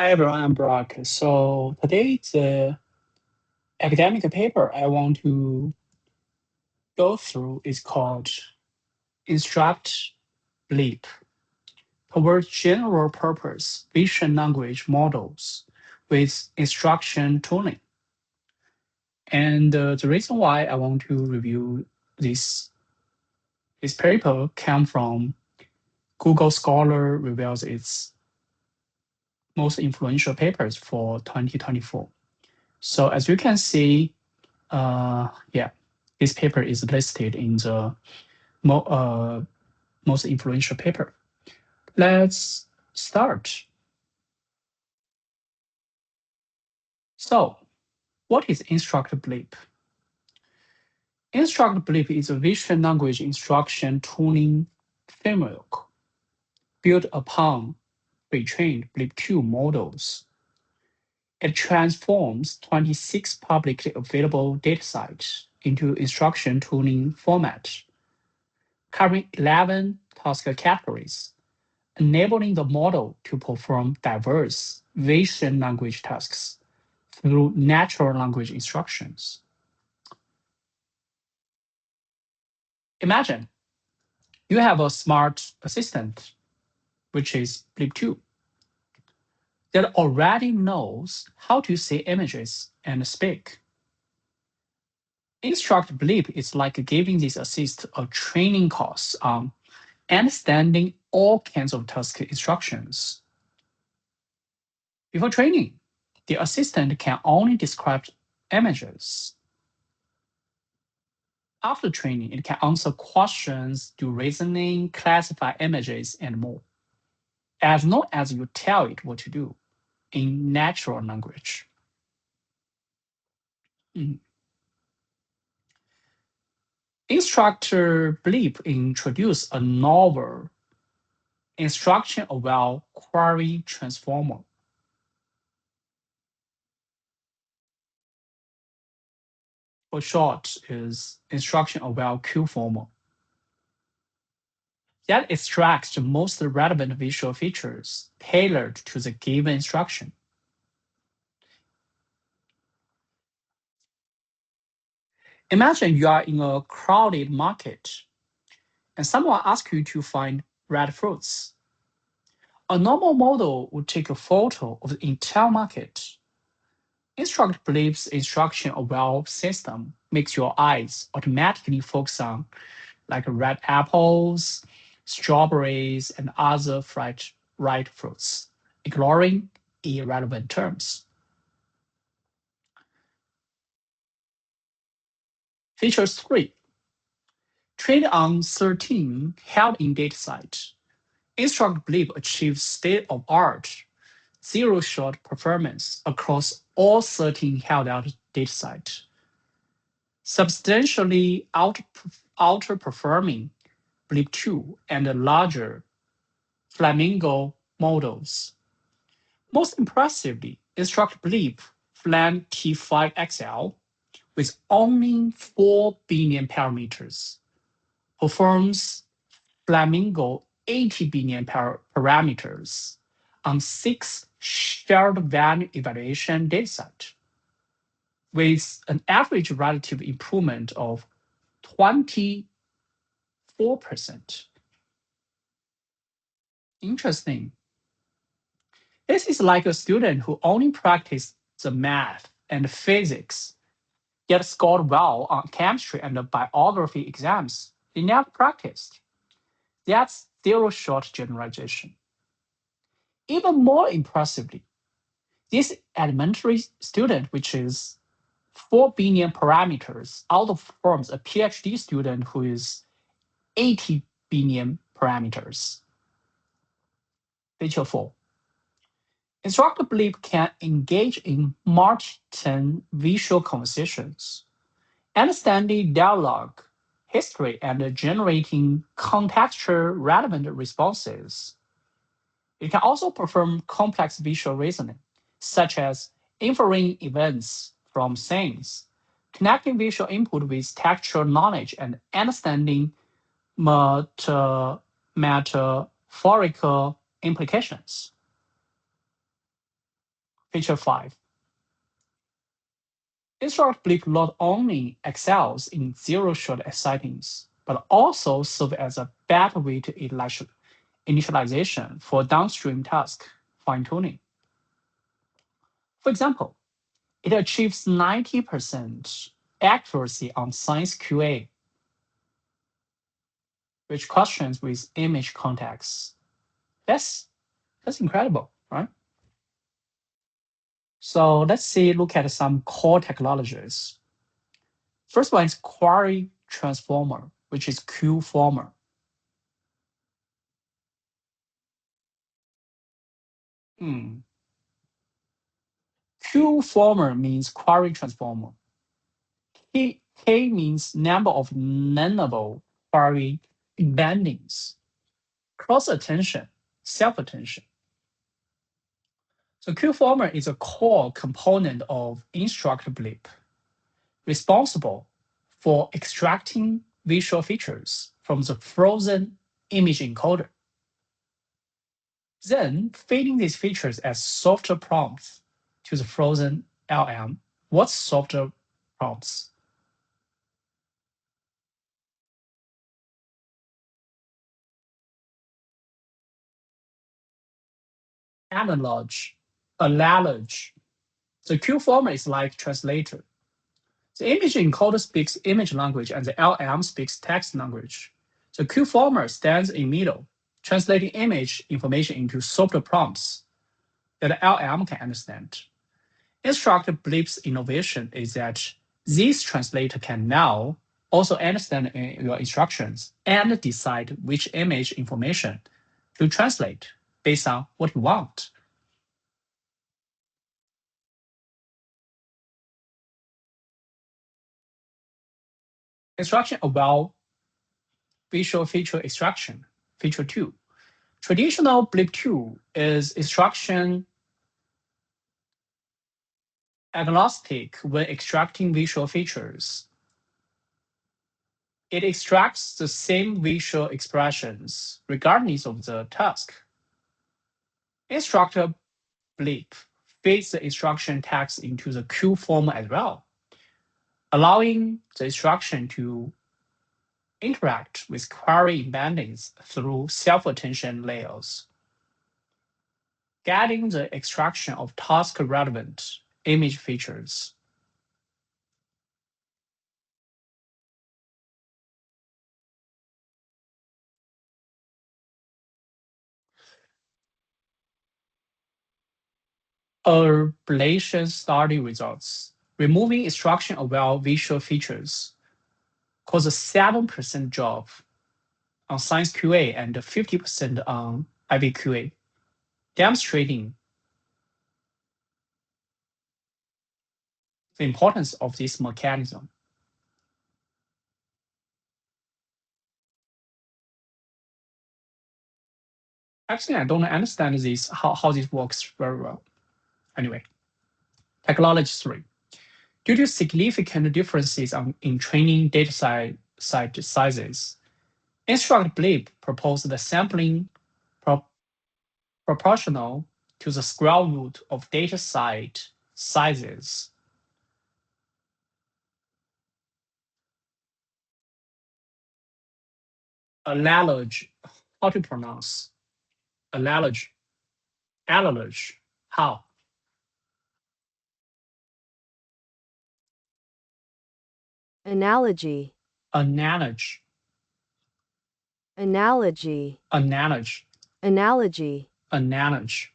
Hi everyone, I'm Brock. So today the academic paper I want to go through is called InstructBLIP towards general purpose vision language models with instruction tuning. And the reason why I want to review this paper came from Google Scholar reveals its most influential papers for 2024. So as you can see, this paper is listed in the most influential paper. Let's start. So, what is InstructBLIP? InstructBLIP is a vision language instruction tuning framework built upon pre-trained BLIP2 models. It transforms 26 publicly available datasets into instruction tuning format, covering 11 task categories, enabling the model to perform diverse vision language tasks through natural language instructions. Imagine you have a smart assistant, which is BLIP2, that already knows how to see images and speak. InstructBLIP is like giving this assist a training course on understanding all kinds of task instructions. Before training, the assistant can only describe images. After training, it can answer questions, do reasoning, classify images, and more, as long as you tell it what to do in natural language. InstructBLIP introduced a novel instruction-aware query transformer. For short, is instruction-aware Q-former. That extracts the most relevant visual features tailored to the given instruction. Imagine you are in a crowded market and someone asks you to find red fruits. A normal model would take a photo of the entire market. InstructBLIP's instruction-aware system makes your eyes automatically focus on like red apples, strawberries, and other ripe fruits, ignoring irrelevant terms. Features 3. Trained on 13 held-in datasets, InstructBLIP achieves state-of-art zero-shot performance across all 13 held-out datasets, substantially outperforming BLIP2 and larger Flamingo models. Most impressively, InstructBLIP Flam T5XL, with only 4 billion parameters, performs Flamingo 80 billion parameters on 6 shared value evaluation datasets, with an average relative improvement of 24%. Interesting. This is like a student who only practiced the math and physics, yet scored well on chemistry and biography exams they never practiced. That's zero-shot generalization. Even more impressively, this elementary student, which is 4 billion parameters, outperforms a PhD student who is 80 billion parameters. Feature 4. InstructBLIP can engage in multi-turn visual conversations, understanding dialogue, history, and generating contextual relevant responses. It can also perform complex visual reasoning, such as inferring events from scenes, connecting visual input with textual knowledge, and understanding metaphorical implications. Feature 5. InstructBLIP not only excels in zero-shot settings, but also serves as a better way to initialization for downstream task fine-tuning. For example, it achieves 90% accuracy on science QA, which questions with image context. That's incredible, right? So let's look at some core technologies. First one is query transformer, which is Q-former. Q-former means query transformer. K means number of nullable query embeddings, cross-attention, self-attention. So Q-former is a core component of InstructBLIP, responsible for extracting visual features from the frozen image encoder, then feeding these features as software prompts to the frozen LM. What's software prompts? Analogy. The Q-former is like translator. The image encoder speaks image language and the LM speaks text language. The Q-former stands in middle, translating image information into software prompts that the LM can understand. InstructBLIP's innovation is that this translator can now also understand your instructions and decide which image information to translate based on what you want. Instruction-aware visual feature extraction, feature 2. Traditional BLIP tool is instruction-agnostic when extracting visual features. It extracts the same visual expressions regardless of the task. InstructBLIP feeds the instruction text into the Q format as well, allowing the instruction to interact with query embeddings through self-attention layers, guiding the extraction of task-relevant image features. Ablation study results. Removing instruction-aware visual features caused a 7% drop on science QA and 50% on IVQA, demonstrating the importance of this mechanism. Actually, I don't understand this, how this works very well. Anyway, technology 3. Due to significant differences in training data sizes, InstructBLIP proposed the sampling proportional to the square root of data set sizes. Analogy, how to pronounce? Analogy, how? Analogy. Analogy. Analogy. Analogy. Analogy. Analogy.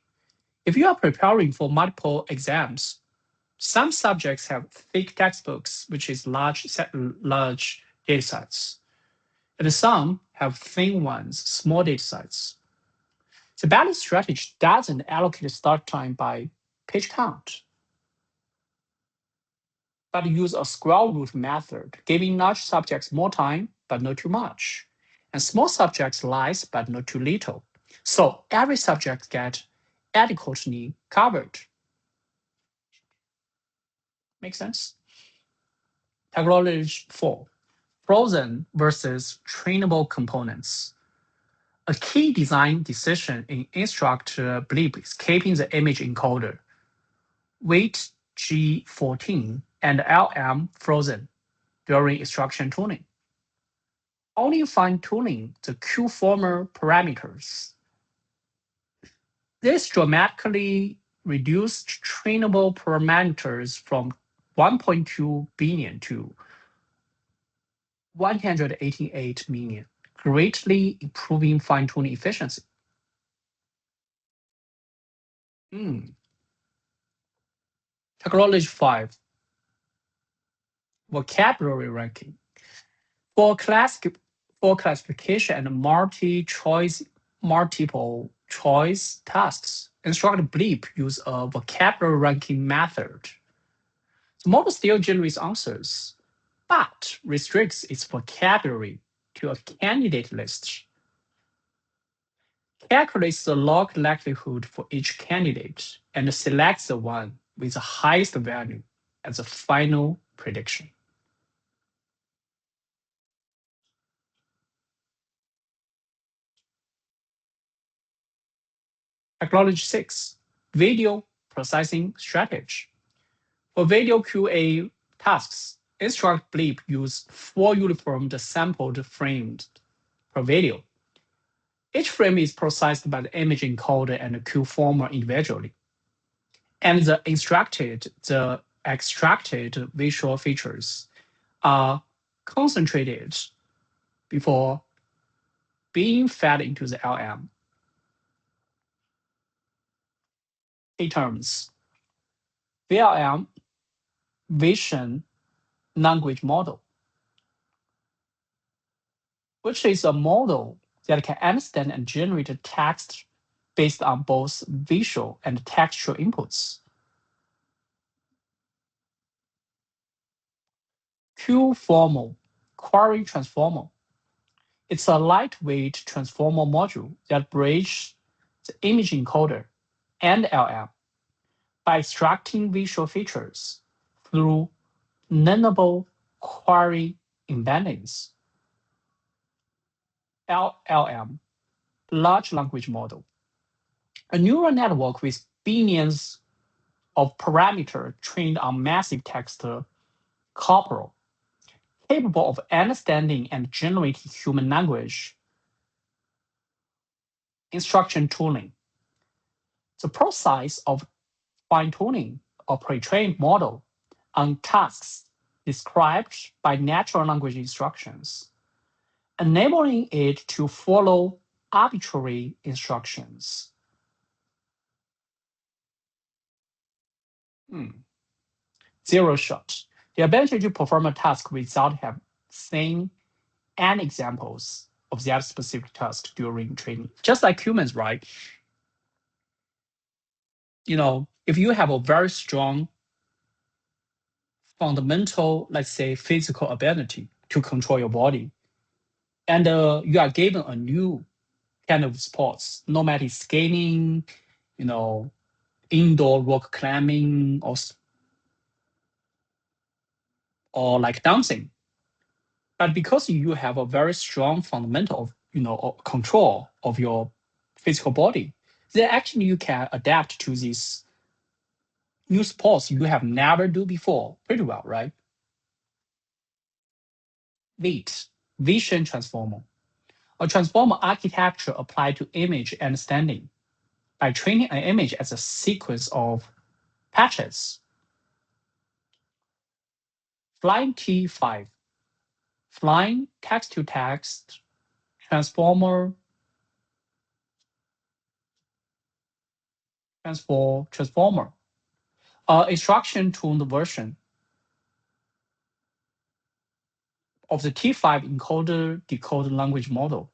If you are preparing for multiple exams, some subjects have thick textbooks, which is large data sets, and some have thin ones, small data sets. The balance strategy doesn't allocate start time by page count, but use a square root method, giving large subjects more time, but not too much, and small subjects less, but not too little. So every subject gets adequately covered. Make sense? Technology 4. Frozen versus trainable components. A key design decision in InstructBLIP is keeping the image encoder weight G14 and LM frozen during instruction tuning. Only fine-tuning the Q-former parameters. This dramatically reduced trainable parameters from 1.2 billion to 188 million, greatly improving fine-tuning efficiency. Technology 5. Vocabulary ranking. For classification and multiple choice tasks, InstructBLIP use a vocabulary ranking method. The model still generates answers, but restricts its vocabulary to a candidate list. Calculates the log likelihood for each candidate and selects the one with the highest value as a final prediction. Technology 6. Video processing strategy. For video QA tasks, InstructBLIP use 4 uniform sampled frames per video. Each frame is processed by the image encoder and the Q-former individually. And the extracted visual features are concentrated before being fed into the LM. Key terms: VLM, Vision Language Model, which is a model that can understand and generate text based on both visual and textual inputs. Q-formal Query Transformer. It's a lightweight transformer module that bridges the image encoder and LM by extracting visual features through learnable query embeddings. LLM, Large Language Model, a neural network with billions of parameters trained on massive text corpora, capable of understanding and generating human language. Instruction tuning. The process of fine-tuning a pre-trained model on tasks described by natural language instructions, enabling it to follow arbitrary instructions. Zero shot. The ability to perform a task without having seen any examples of that specific task during training. Just like humans, right? If you have a very strong fundamental, let's say, physical ability to control your body, and you are given a new kind of sports, no matter skating, indoor rock climbing, or like dancing. But because you have a very strong fundamental, control of your physical body, then actually you can adapt to these new sports you have never do before pretty well, right? VIT, Vision Transformer. A transformer architecture applied to image understanding by training an image as a sequence of patches. Flying T5, Flying Text-to-Text Transformer instruction-tuned version of the T5 encoder-decoder language model,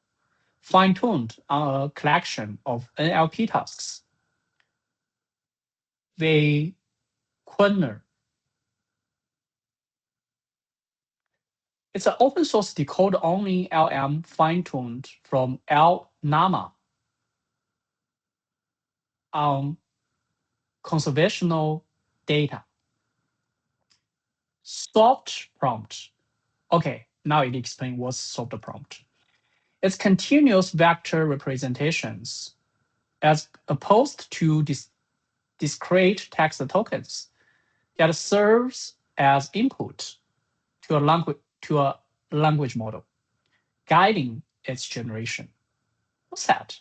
fine-tuned on a collection of NLP tasks. The Querner. It's an open source decode-only LM fine-tuned from LNAMA on conservational data. Soft prompt. Okay, now it explains what's soft prompt. It's continuous vector representations as opposed to discrete text tokens that serves as input to a language model, guiding its generation. What's that?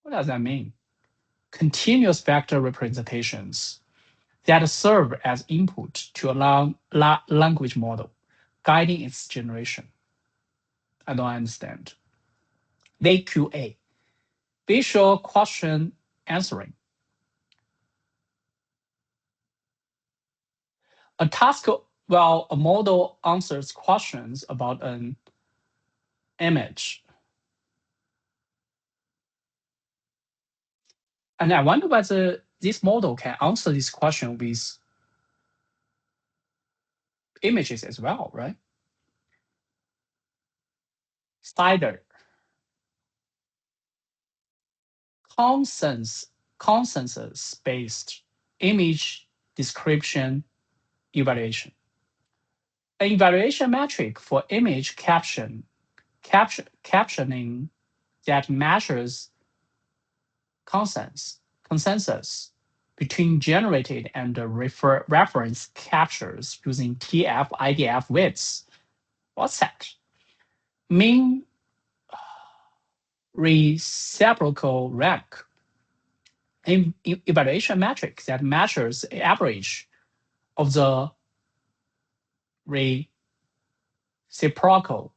What does that mean? Continuous vector representations that serve as input to a language model, guiding its generation. I don't understand. VQA, visual question answering. A task while a model answers questions about an image. And I wonder whether this model can answer this question with images as well, right? Cider. Consensus-based image description evaluation. An evaluation metric for image captioning that measures consensus between generated and reference captures using TF IDF widths. What's that? Mean reciprocal rank. An evaluation metric that measures the average of the reciprocal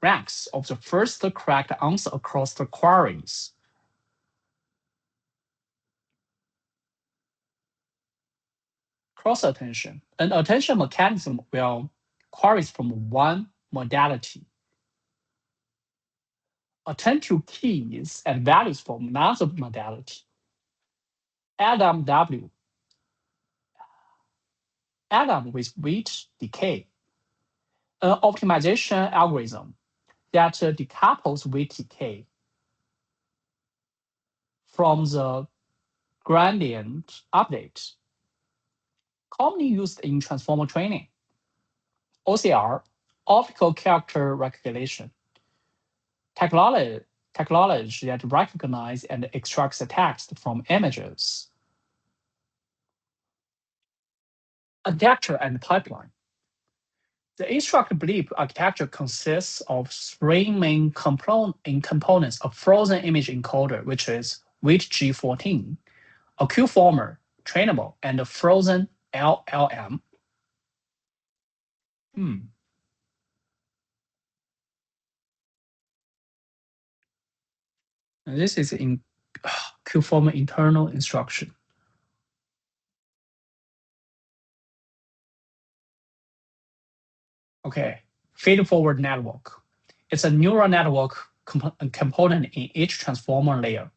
ranks of the first correct answer across the queries. Cross-attention. An attention mechanism will queries from one modality attend to keys and values from another modality. Adam with weight decay. An optimization algorithm that decouples weight decay from the gradient update, commonly used in transformer training. OCR, optical character recognition, technology that recognizes and extracts the text from images. Architecture and pipeline. The InstructBLIP architecture consists of three main components: a frozen image encoder, which is weight G14, a Q-former, trainable, and a frozen LLM. And this is in Q-former internal instruction. Okay, feed-forward network. It's a neural network component in each transformer layer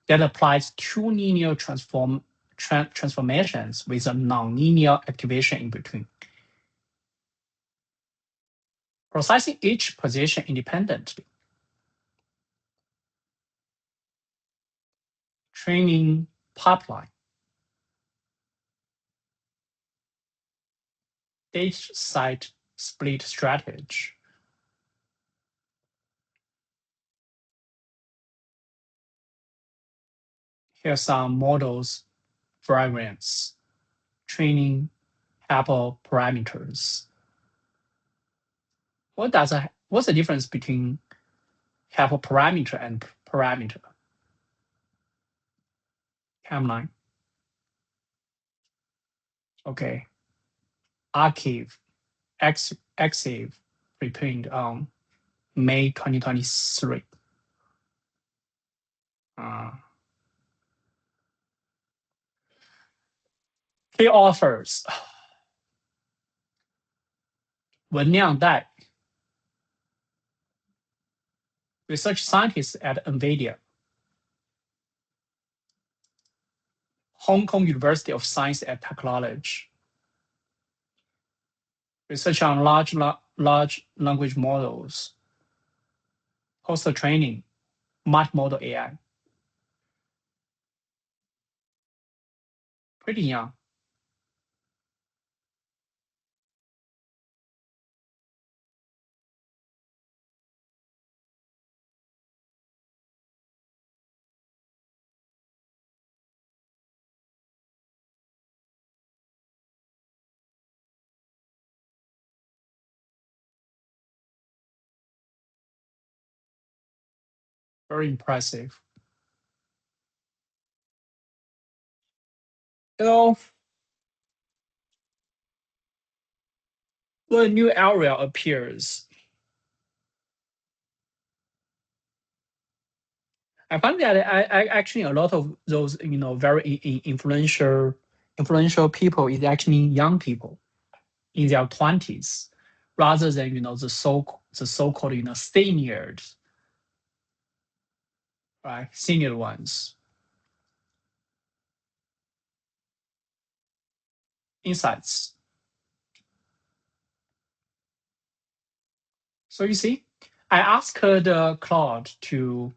that applies two linear transformations with a nonlinear activation in between, processing each position independently. Training pipeline. Dataset split strategy. Here's some models variants. Training hyperparameters. What's the difference between hyperparameter and parameter? Timeline. Okay. Archive, EXIF, reprint on May 2023. Key authors. 文亮代 research scientist at NVIDIA. Hong Kong University of Science and Technology. Research on large language models. Poster training, multimodal AI. Pretty young. Very impressive. You know, when a new area appears, I find that I actually a lot of those very influential people is actually young people in their 20s, rather than the so-called seniors, right? Senior ones. Insights. So you see, I asked the Claude to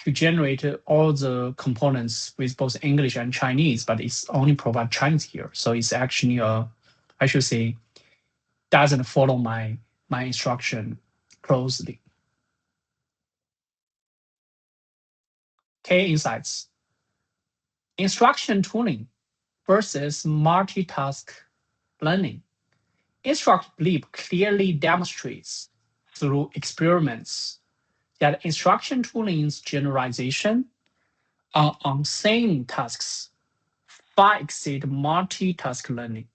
generate all the components with both English and Chinese, but it's only provide Chinese here. So it's actually I should say, doesn't follow my instruction closely. Key insights. Instruction tooling versus multitask learning. InstructBLIP clearly demonstrates through experiments that instruction tooling's generalization on same tasks far exceed multitask learning.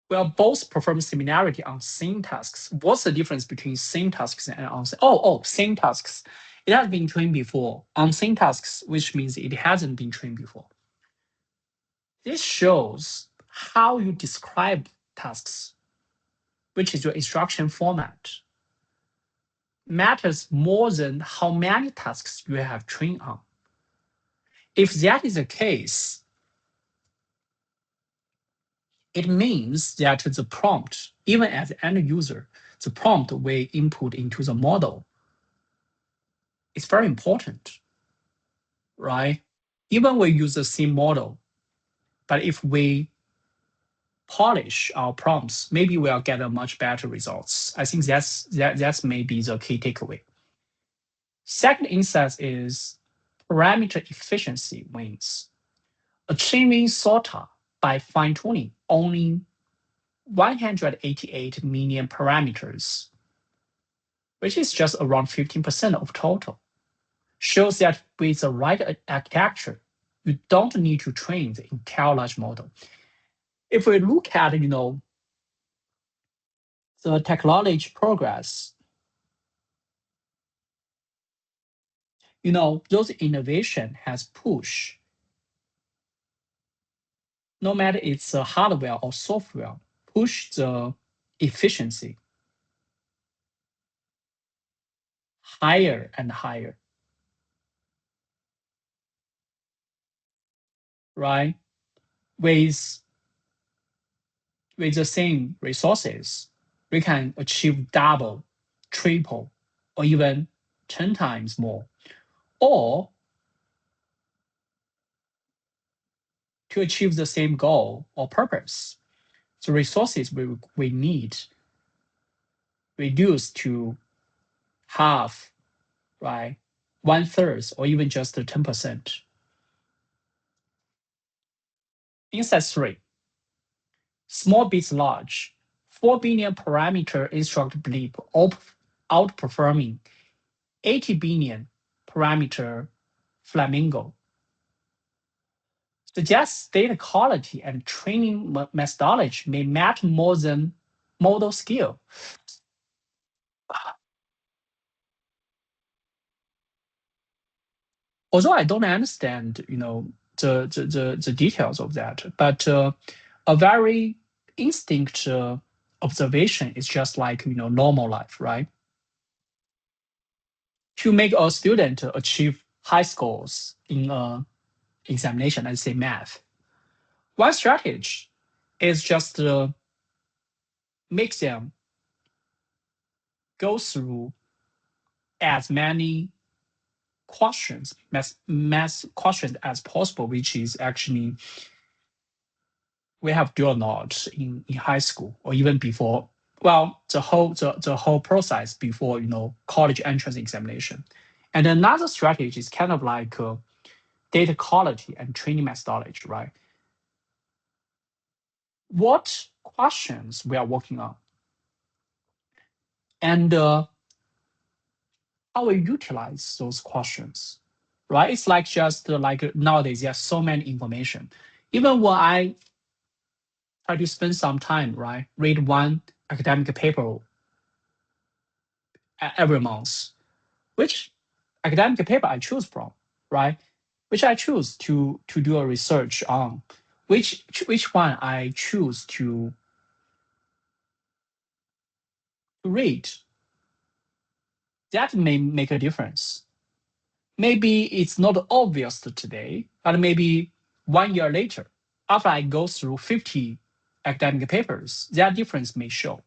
Well, both perform similarity on same tasks. What's the difference between same tasks and on same tasks? It has been trained before on same tasks, which means it hasn't been trained before. This shows how you describe tasks, which is your instruction format, matters more than how many tasks you have trained on. If that is the case, it means that the prompt, even as the end user, the prompt we input into the model is very important, right? Even we use the same model, but if we polish our prompts, maybe we'll get a much better results. I think that's maybe the key takeaway. Second insight is parameter efficiency wins. Achieving SOTA by fine-tuning only 188 million parameters, which is just around 15% of total, shows that with the right architecture, you don't need to train the entire large model. If we look at the technology progress, those innovation has pushed, no matter it's hardware or software, push the efficiency higher and higher, right? With the same resources, we can achieve double, triple, or even 10 times more. Or to achieve the same goal or purpose, the resources we need reduced to half, right? 1/3, or even just 10%. Insight 3. Small bits large. 4 billion parameter InstructBLIP outperforming 80 billion parameter Flamingo. Suggests data quality and training methodology may matter more than model skill. Although I don't understand, the details of that, but a very instinct observation is just like normal life, right? To make a student achieve high scores in a examination, let's say math, one strategy is just make them go through as many questions, math questions as possible, which is actually we have dual knowledge in high school or even before. Well, the whole process before college entrance examination. And another strategy is kind of like data quality and training methodology, right? What questions we are working on? And how we utilize those questions, right? It's like just like nowadays, there's so many information. Even when I try to spend some time, right, read one academic paper every month, which academic paper I choose from, right? Which I choose to do a research on, which one I choose to read. That may make a difference. Maybe it's not obvious today, but maybe 1 year later, after I go through 50 academic papers, that difference may show,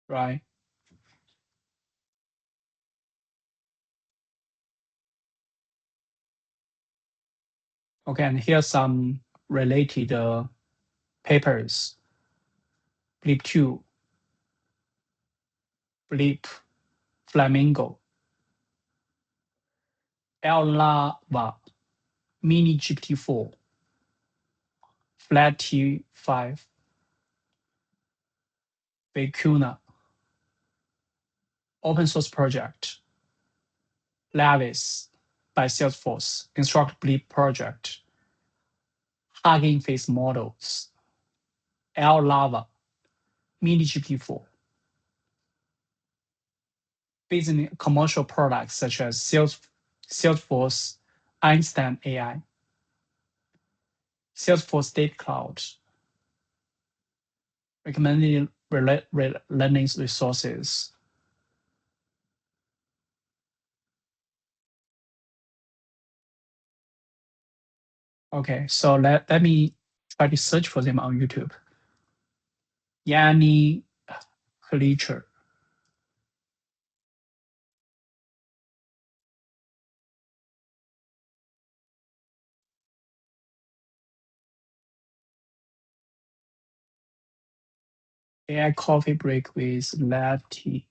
right? Okay, and here's some related papers. BLIP 2, BLIP, Flamingo, LLaVA, Mini GPT-4, Flat T5, Vicuna, open source project, Lavis by Salesforce, InstructBLIP project, Hugging Face models, LLaVA, Mini GPT-4, business commercial products such as Salesforce Einstein AI, Salesforce State Cloud, recommended learning resources. Okay, so let me try to search for them on YouTube. Yanni Klitscher. AI coffee break with latte.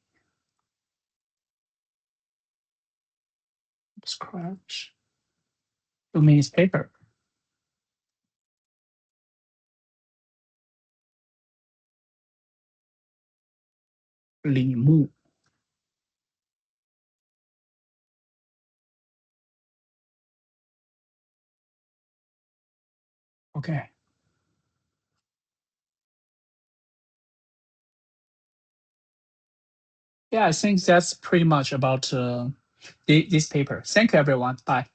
Scratch. 2 minutes paper. 李牧. Okay. Yeah, I think that's pretty much about this paper. Thank you, everyone. Bye.